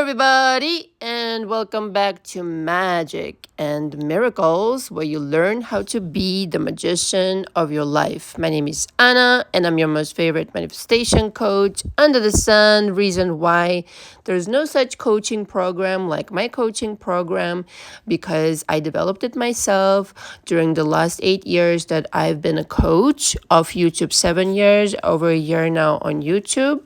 everybody, and welcome back to Magic and Miracles, where you learn how to be the magician of your life. My name is Anna, and I'm your most favorite manifestation coach under the sun. Reason why there's no such coaching program like my coaching program, because I developed it myself during the last 8 years that I've been a coach of YouTube, 7 years, over a year now on YouTube.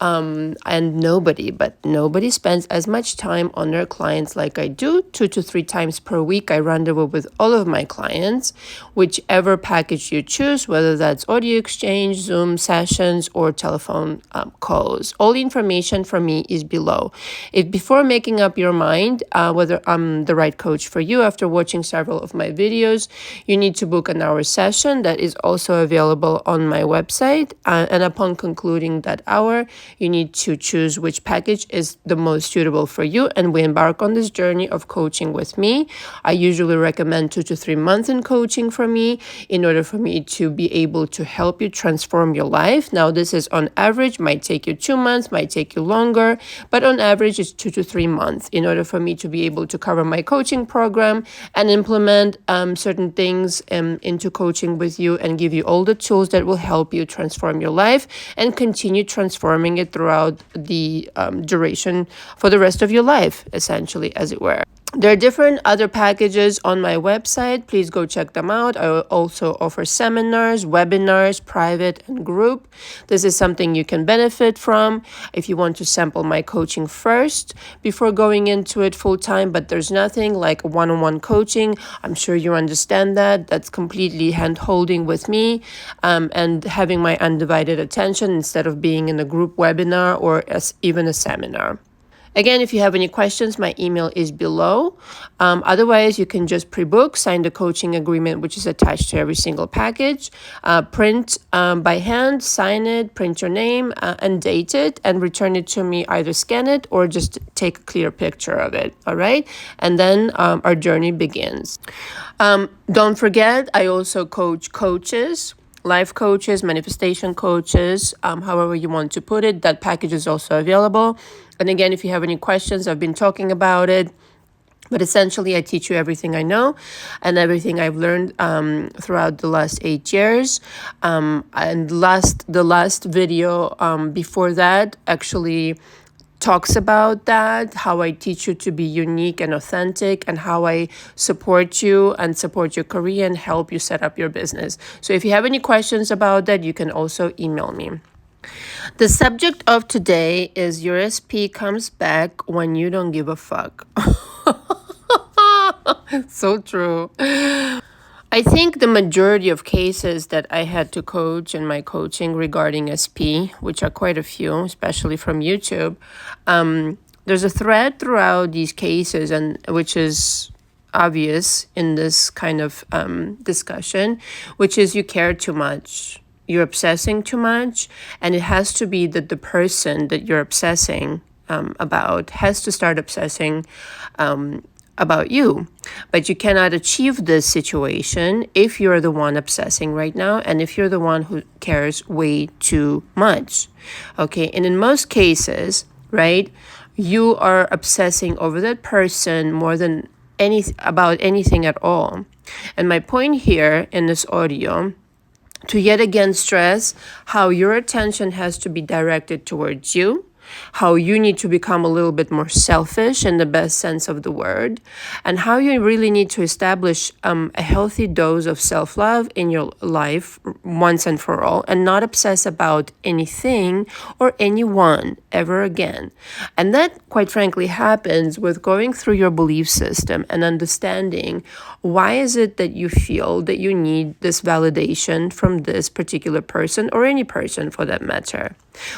And nobody spends as much time on their clients like I do. 2 to 3 times per week, I rendezvous with all of my clients, whichever package you choose, whether that's audio exchange, Zoom sessions, or telephone calls. All the information from me is below. If before making up your mind whether I'm the right coach for you after watching several of my videos, you need to book an hour session that is also available on my website. And upon concluding that hour, you need to choose which package is the most suitable for you, and we embark on this journey of coaching with me. I usually recommend 2 to 3 months in coaching for me in order for me to be able to help you transform your life. Now, this is on average, might take you 2 months, might take you longer, but on average, it's 2 to 3 months in order for me to be able to cover my coaching program and implement certain things into coaching with you and give you all the tools that will help you transform your life and continue transforming it throughout the duration for the rest of your life, essentially, as it were. There are different other packages on my website. Please go check them out. I also offer seminars, webinars, private and group. This is something you can benefit from if you want to sample my coaching first before going into it full time. But there's nothing like one-on-one coaching. I'm sure you understand that. That's completely hand-holding with me and having my undivided attention instead of being in a group webinar or even a seminar. Again, if you have any questions, my email is below. Otherwise, you can just pre-book, sign the coaching agreement, which is attached to every single package, print by hand, sign it, print your name and date it, and return it to me. Either scan it or just take a clear picture of it, all right? And then our journey begins. Don't forget, I also coach coaches. Life coaches, manifestation coaches, however you want to put it. That package is also available. And again, if you have any questions, I've been talking about it. But essentially, I teach you everything I know and everything I've learned throughout the last 8 years. And the last video before that actually talks about that, how I teach you to be unique and authentic, and how I support you and support your career and help you set up your business. So if you have any questions about that, you can also email me. The subject of today is your SP comes back when you don't give a fuck. So true. I think the majority of cases that I had to coach in my coaching regarding SP, which are quite a few, especially from YouTube, there's a thread throughout these cases, and which is obvious in this kind of discussion, which is you care too much. You're obsessing too much, and it has to be that the person that you're obsessing about has to start obsessing about you. But you cannot achieve this situation if you're the one obsessing right now and if you're the one who cares way too much. Okay, and in most cases, right, you are obsessing over that person more than about anything at all. And my point here in this audio, to yet again stress how your attention has to be directed towards you, how you need to become a little bit more selfish in the best sense of the word, and how you really need to establish a healthy dose of self-love in your life once and for all, and not obsess about anything or anyone ever again. And that, quite frankly, happens with going through your belief system and understanding why is it that you feel that you need this validation from this particular person, or any person for that matter.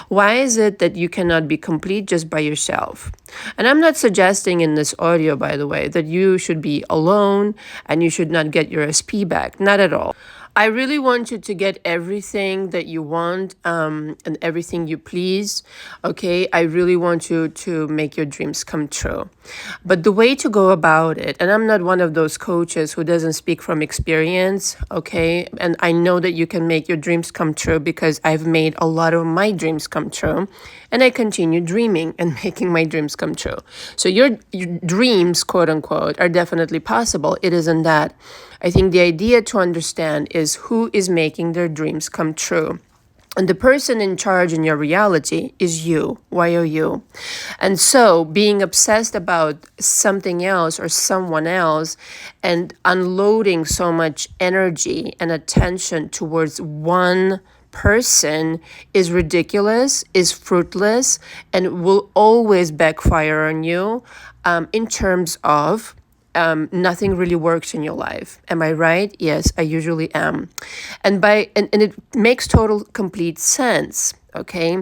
Why is it that you cannot be complete just by yourself? And I'm not suggesting in this audio, by the way, that you should be alone and you should not get your SP back. Not at all. I really want you to get everything that you want, and everything you please. Okay. I really want you to make your dreams come true. But the way to go about it, and I'm not one of those coaches who doesn't speak from experience. Okay. And I know that you can make your dreams come true because I've made a lot of my dreams come true. And I continue dreaming and making my dreams come true. So your dreams, quote unquote, are definitely possible. It isn't that. I think the idea to understand is who is making their dreams come true. And the person in charge in your reality is you, you. And so being obsessed about something else or someone else and unloading so much energy and attention towards one person is ridiculous, is fruitless, and will always backfire on you, in terms of nothing really works in your life. Am I right? Yes, I usually am. And it makes total complete sense. Okay,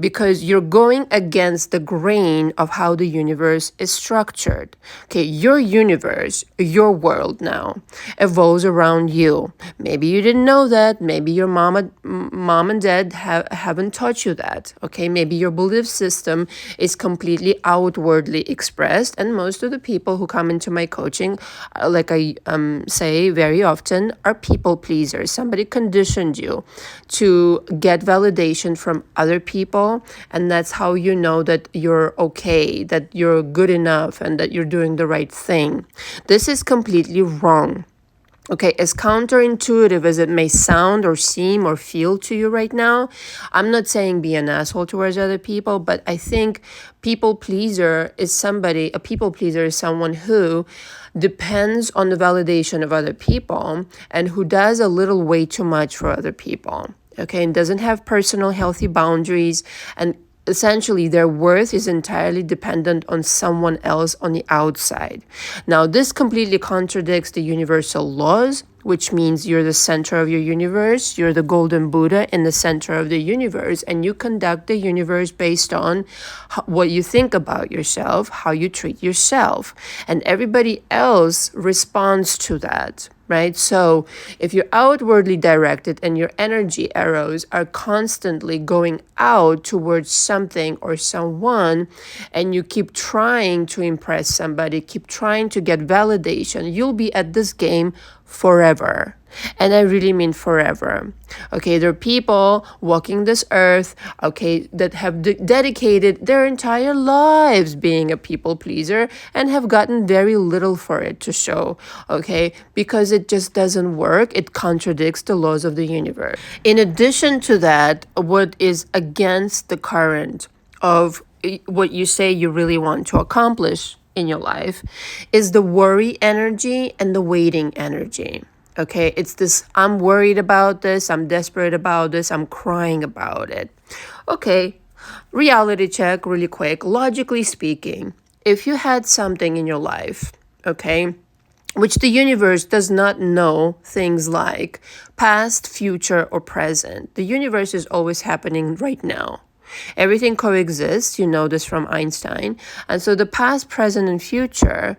because you're going against the grain of how the universe is structured. Okay, your universe, your world now evolves around you. Maybe you didn't know that. Maybe your mom and dad haven't taught you that. Okay, maybe your belief system is completely outwardly expressed, and most of the people who come into my coaching, like I say very often, are people pleasers. Somebody conditioned you to get validation from other people, and that's how you know that you're okay, that you're good enough, and that you're doing the right thing. This is completely wrong. Okay, as counterintuitive as it may sound or seem or feel to you right now, I'm not saying be an asshole towards other people, but I think a people pleaser is someone who depends on the validation of other people and who does a little way too much for other people. Okay, and doesn't have personal healthy boundaries, and essentially their worth is entirely dependent on someone else on the outside. Now, this completely contradicts the universal laws, which means you're the center of your universe, you're the golden Buddha in the center of the universe, and you conduct the universe based on what you think about yourself, how you treat yourself, and everybody else responds to that. Right? So if you're outwardly directed and your energy arrows are constantly going out towards something or someone, and you keep trying to impress somebody, keep trying to get validation, you'll be at this game forever. And I really mean forever. Okay, there are people walking this earth, okay, that have dedicated their entire lives being a people pleaser and have gotten very little for it to show, okay, because it just doesn't work. It contradicts the laws of the universe. In addition to that, what is against the current of what you say you really want to accomplish in your life is the worry energy and the waiting energy. Okay, it's this, I'm worried about this, I'm desperate about this, I'm crying about it. Okay, reality check really quick. Logically speaking, if you had something in your life, okay, which the universe does not know things like past, future, or present. The universe is always happening right now. Everything coexists, you know this from Einstein. And so the past, present, and future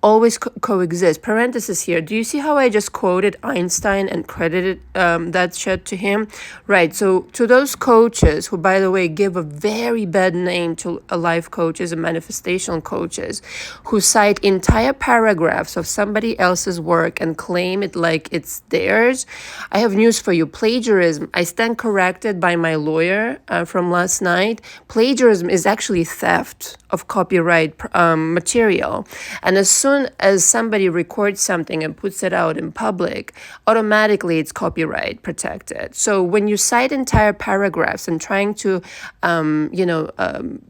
always coexist. Parenthesis here. Do you see how I just quoted Einstein and credited that shit to him? Right. So to those coaches who, by the way, give a very bad name to life coaches and manifestation coaches who cite entire paragraphs of somebody else's work and claim it like it's theirs, I have news for you. Plagiarism. I stand corrected by my lawyer from last night. Plagiarism is actually theft of copyright material. And as soon as somebody records something and puts it out in public, automatically it's copyright protected. So when you cite entire paragraphs and trying to,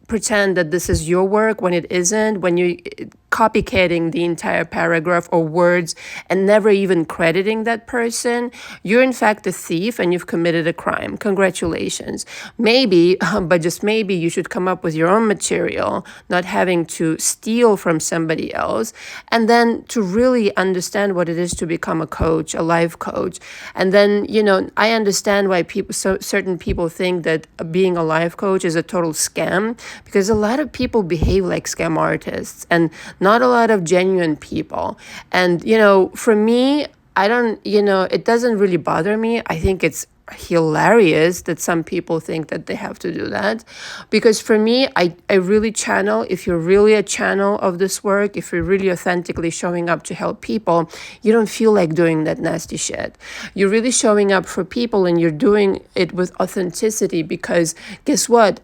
pretend that this is your work when it isn't, when you copycatting the entire paragraph or words and never even crediting that person, you're in fact a thief and you've committed a crime. Congratulations. Maybe, but just maybe, you should come up with your own material, not having to steal from somebody else, and then to really understand what it is to become a coach, a life coach. And then, I understand why certain people think that being a life coach is a total scam, because a lot of people behave like scam artists and not a lot of genuine people. And, for me, I don't, it doesn't really bother me. I think it's hilarious that some people think that they have to do that. Because for me, I really channel, if you're really a channel of this work, if you're really authentically showing up to help people, you don't feel like doing that nasty shit. You're really showing up for people and you're doing it with authenticity because guess what?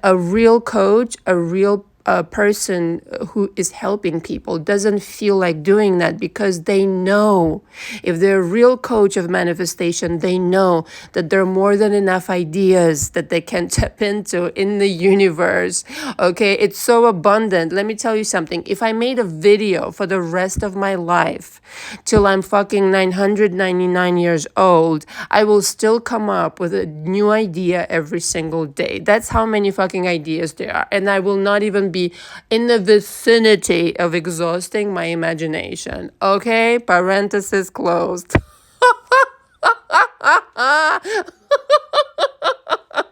A real coach, a real person who is helping people doesn't feel like doing that because they know, if they're a real coach of manifestation, they know that there are more than enough ideas that they can tap into in the universe. Okay, it's so abundant. Let me tell you something. If I made a video for the rest of my life till I'm fucking 999 years old, I will still come up with a new idea every single day. That's how many fucking ideas there are. And I will not even be in the vicinity of exhausting my imagination. Okay? Parenthesis closed.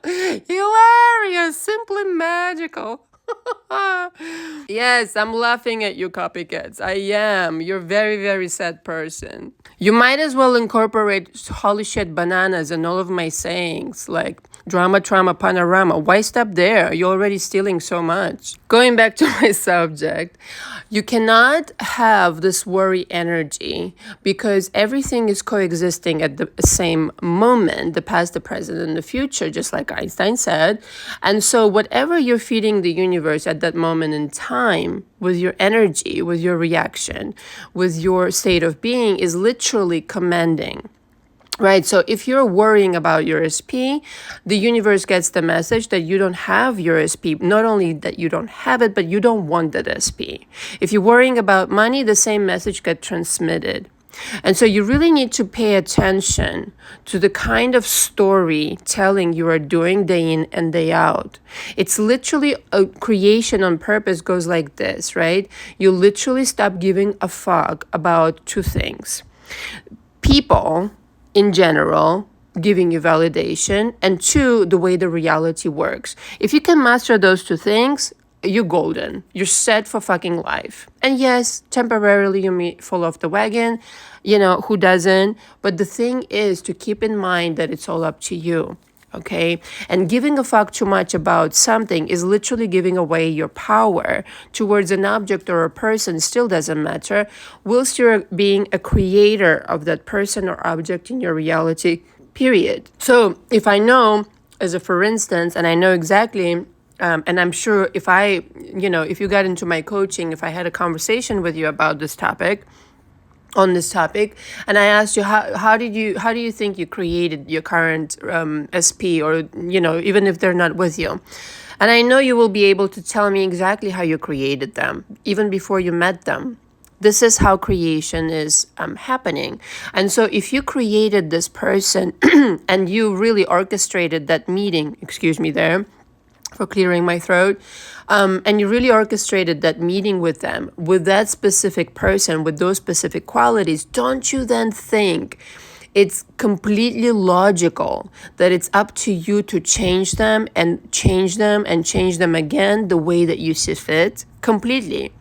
Hilarious, simply magical. Yes, I'm laughing at you, copycats. I am. You're a very, very sad person. You might as well incorporate holy shit bananas in all of my sayings, like drama, trauma, panorama. Why stop there? You're already stealing so much. Going back to my subject, you cannot have this worry energy because everything is coexisting at the same moment, the past, the present, and the future, just like Einstein said. And so whatever you're feeding the universe at that moment in time with your energy, with your reaction, with your state of being is literally commanding. Right, so if you're worrying about your SP, the universe gets the message that you don't have your SP. Not only that you don't have it, but you don't want that SP. If you're worrying about money, the same message gets transmitted. And so you really need to pay attention to the kind of storytelling you are doing day in and day out. It's literally a creation on purpose goes like this, right? You literally stop giving a fuck about two things. People in general, giving you validation, and two, the way the reality works. If you can master those two things, you're golden. You're set for fucking life. And yes, temporarily you may fall off the wagon, who doesn't? But the thing is to keep in mind that it's all up to you. Okay, and giving a fuck too much about something is literally giving away your power towards an object or a person. Still doesn't matter, whilst you're being a creator of that person or object in your reality, period. So if I know, as a for instance, and I know exactly, and I'm sure if if you got into my coaching, if I had a conversation with you about this topic, on this topic, and I asked you how do you think you created your current SP, or even if they're not with you, and I know you will be able to tell me exactly how you created them even before you met them. This is how creation is happening. And so if you created this person and you really orchestrated that meeting, excuse me there for clearing my throat, and you really orchestrated that meeting with them, with that specific person, with those specific qualities, don't you then think it's completely logical that it's up to you to change them and change them and change them again the way that you see fit? Completely.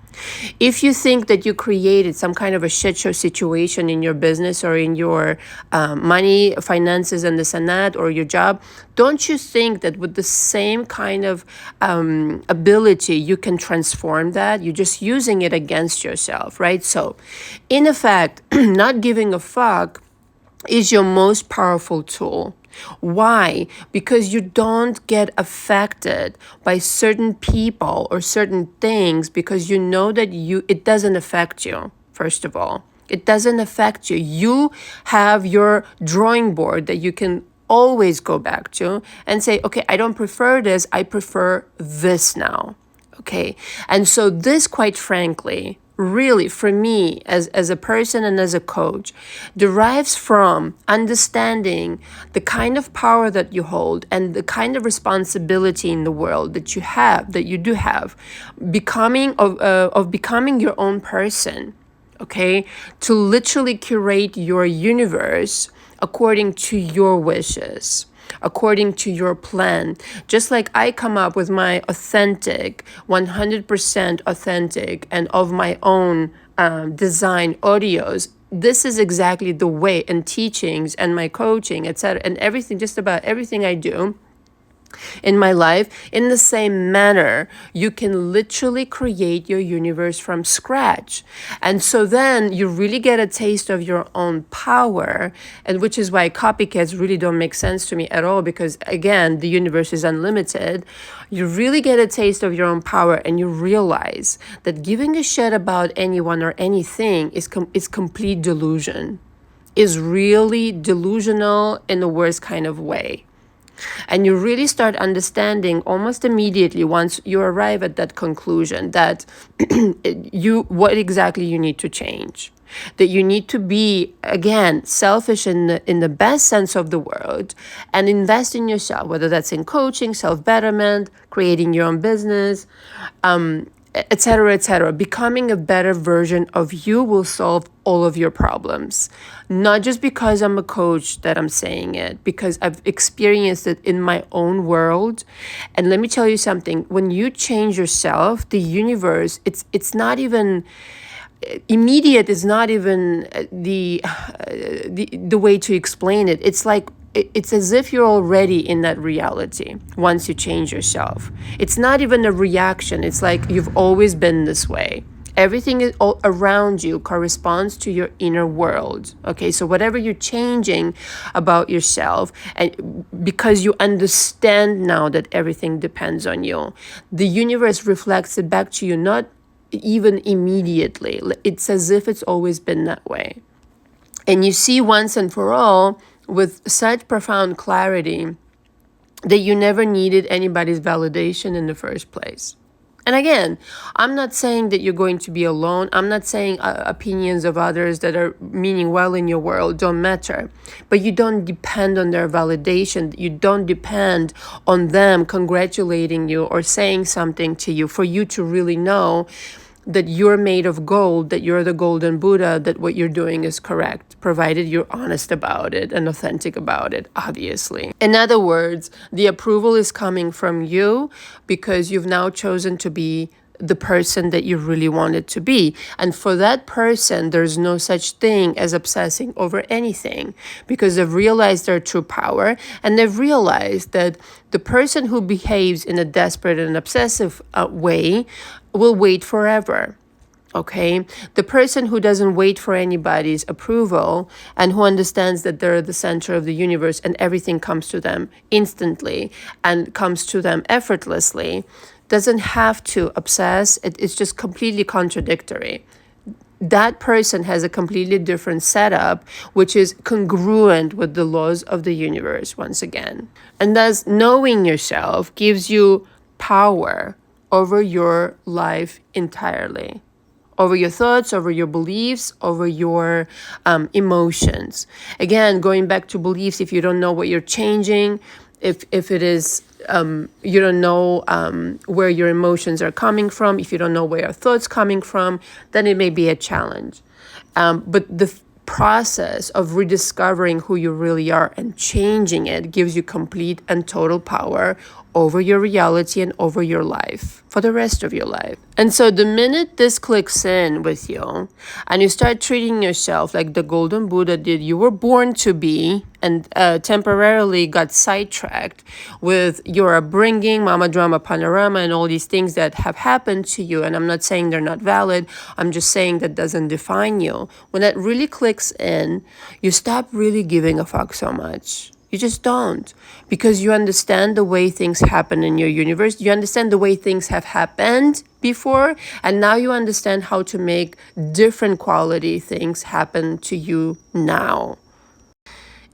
If you think that you created some kind of a shit show situation in your business or in your money, finances, and this and that, or your job, don't you think that with the same kind of ability, you can transform that? You're just using it against yourself, right? So, in effect, not giving a fuck is your most powerful tool. Why? Because you don't get affected by certain people or certain things because you know that it doesn't affect you, first of all. It doesn't affect you. You have your drawing board that you can always go back to and say, okay, I don't prefer this, I prefer this now. Okay? And so this, quite frankly, really, for me, as a person and as a coach, derives from understanding the kind of power that you hold and the kind of responsibility in the world that you do have, becoming your own person, okay? To literally curate your universe according to your wishes, according to your plan. Just like I come up with my authentic, 100% authentic, and of my own design audios this is exactly the way, and teachings and my coaching, etc., and everything, just about everything I do in my life, in the same manner, you can literally create your universe from scratch. And so then you really get a taste of your own power, and which is why copycats really don't make sense to me at all, because again, the universe is unlimited. You really get a taste of your own power, and you realize that giving a shit about anyone or anything is complete delusion, is really delusional in the worst kind of way. And you really start understanding almost immediately, once you arrive at that conclusion, that what exactly you need to change. That you need to be, again, selfish in the best sense of the word, and invest in yourself, whether that's in coaching, self-betterment, creating your own business, etc., etc. Becoming a better version of you will solve all of your problems. Not just because I'm a coach that I'm saying it, because I've experienced it in my own world. And let me tell you something, when you change yourself, the universe, it's not even immediate, is not even the way to explain it. It's like, it's as if you're already in that reality once you change yourself. It's not even a reaction. It's like you've always been this way. Everything is all around you corresponds to your inner world. Okay, so whatever you're changing about yourself, and because you understand now that everything depends on you, the universe reflects it back to you, not even immediately. It's as if it's always been that way. And you see once and for all, with such profound clarity, that you never needed anybody's validation in the first place. And again, I'm not saying that you're going to be alone. I'm not saying opinions of others that are meaning well in your world don't matter. But you don't depend on their validation. You don't depend on them congratulating you or saying something to you for you to really know that you're made of gold, that you're the golden Buddha, that what you're doing is correct, provided you're honest about it and authentic about it, obviously. In other words, the approval is coming from you because you've now chosen to be the person that you really wanted to be. And for that person, there's no such thing as obsessing over anything, because they've realized their true power, and they've realized that the person who behaves in a desperate and obsessive way will wait forever. Okay, the person who doesn't wait for anybody's approval, and who understands that they're the center of the universe and everything comes to them instantly and comes to them effortlessly, doesn't have to obsess. It's just completely contradictory. That person has a completely different setup, which is congruent with the laws of the universe once again. And thus, knowing yourself gives you power over your life entirely, over your thoughts, over your beliefs, over your emotions. Again, going back to beliefs, if you don't know what you're changing, if it is, you don't know where your emotions are coming from, if you don't know where your thoughts coming from, then it may be a challenge. But the process of rediscovering who you really are and changing it gives you complete and total power over your reality and over your life for the rest of your life. And so the minute this clicks in with you and you start treating yourself like the golden Buddha did, you were born to be, and temporarily got sidetracked with your upbringing, mama drama panorama, and all these things that have happened to you. And I'm not saying they're not valid. I'm just saying that doesn't define you. When that really clicks in, you stop really giving a fuck so much. You just don't, because you understand the way things happen in your universe. You understand the way things have happened before, and now you understand how to make different quality things happen to you now.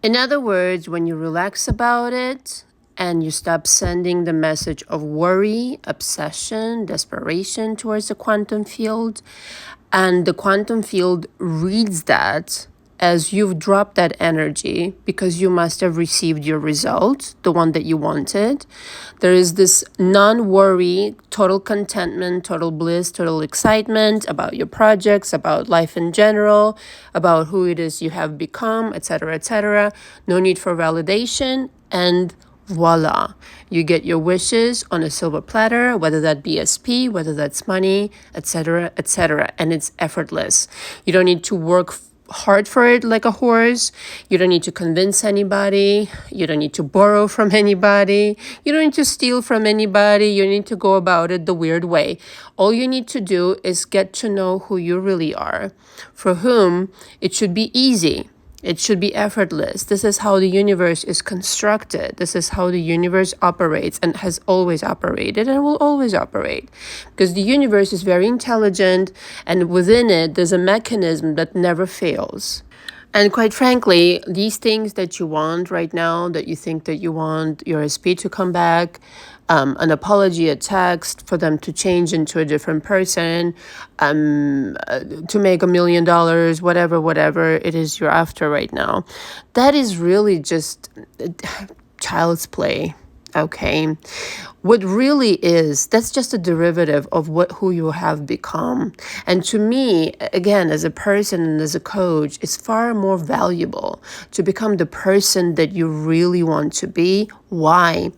In other words, when you relax about it and you stop sending the message of worry, obsession, desperation towards the quantum field, and the quantum field reads that as you've dropped that energy because you must have received your result, the one that you wanted. There is this non-worry, total contentment, total bliss, total excitement about your projects, about life in general, about who it is you have become, etc., etc. No need for validation, and voila, you get your wishes on a silver platter, whether that be SP, whether that's money, etc., etc., and it's effortless. You don't need to work hard for it like a horse. You don't need to convince anybody. You don't need to borrow from anybody. You don't need to steal from anybody. You need to go about it the weird way. All you need to do is get to know who you really are, for whom it should be easy. It should be effortless. This is how the universe is constructed. This is how the universe operates and has always operated and will always operate. Because the universe is very intelligent, and within it, there's a mechanism that never fails. And quite frankly, these things that you want right now, that you think that you want your SP to come back, an apology, a text, for them to change into a different person, to make $1 million, whatever it is you're after right now, that is really just child's play. Okay. What really is, that's just a derivative of who you have become. And to me, again, as a person and as a coach, it's far more valuable to become the person that you really want to be. Why?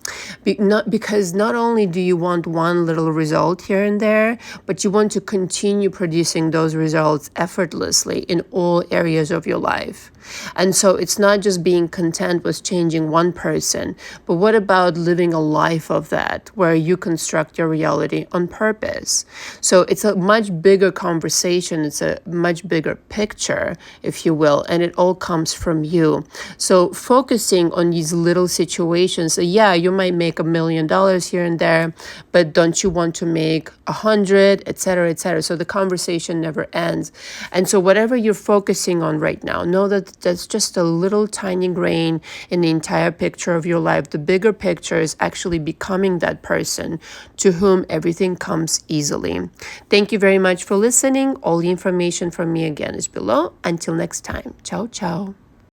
Because not only do you want one little result here and there, but you want to continue producing those results effortlessly in all areas of your life. And so it's not just being content with changing one person, but what about living a life of that, where you construct your reality on purpose? So it's a much bigger conversation. It's a much bigger picture, if you will, and it all comes from you. So focusing on these little situations, so yeah, you might make $1 million here and there, but don't you want to make 100, etc., etc.? So the conversation never ends. And so whatever you're focusing on right now, know that that's just a little tiny grain in the entire picture of your life. The bigger picture is actually becoming that person to whom everything comes easily. Thank you very much for listening. All the information from me again is below. Until next time. Ciao, ciao.